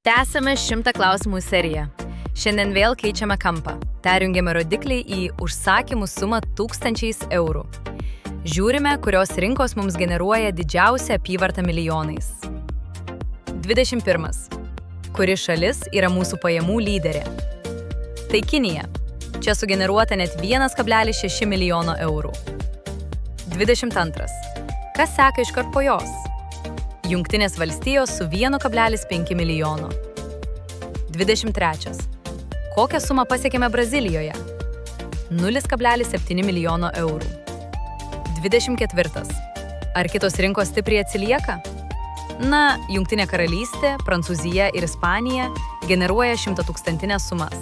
Tęsiame 100 klausimų seriją. Šiandien vėl keičiame kampą. Perjungiame rodiklį į užsakymų sumą 1000 eurų. Žiūrime, kurios rinkos mums generuoja didžiausią apyvartą milijonais. 21. Kuri šalis yra mūsų pajamų lyderė? Tai Kinija. Čia sugeneruota net 1,6 milijono eurų. 22. Kas seka iškart po jos? Jungtinės valstijos su 1,5 milijono. 23. Kokią sumą pasiekėme Brazilijoje? 0,7 milijono eurų. 24. Ar kitos rinkos stipriai atsilieka? Na, Jungtinė karalystė, Prancūzija ir Ispanija generuoja 100-tūkstantines sumas.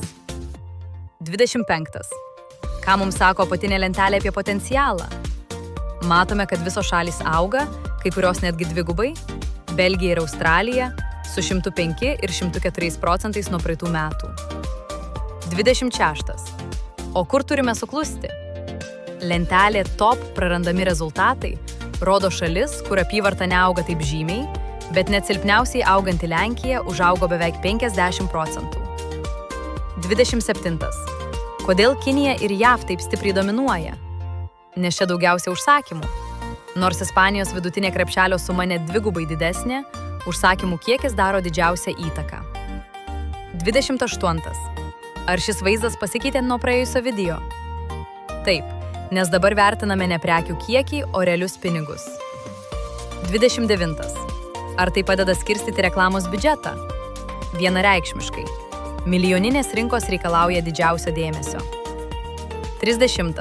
25. Ką mums sako apatinė lentelė apie potencialą? Matome, kad visos šalys auga, kai kurios netgi dvigubai, Belgija ir Australija su 105 ir 104% nuo praeitų metų. 26. O kur turime suklusti? Lentelė top prarandami rezultatai rodo šalis, kur apyvarta neauga taip žymiai, bet net silpniausiai auganti Lenkija užaugo beveik 50%. 27. Kodėl Kinija ir JAV taip stipriai dominuoja? Nes čia daugiausia užsakymų. Nors Ispanijos vidutinė krepšelio suma net dvigubai didesnė, užsakymų kiekis daro didžiausią įtaką. 28. Ar šis vaizdas pasikeitė nuo praėjusio video? Taip, nes dabar vertiname ne prekių kiekį, o realius pinigus. 29. Ar tai padeda skirstyti reklamos biudžetą? Vienareikšmiškai. Milijoninės rinkos reikalauja didžiausio dėmesio. 30.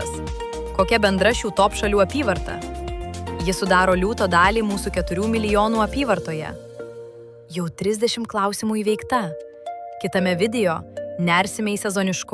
Kokia bendra šių top šalių apyvarta? Ji sudaro liūto dalį mūsų 4 milijonų apyvartoje. Jau 30 klausimų įveikta. Kitame video nersime į sezoniškumą.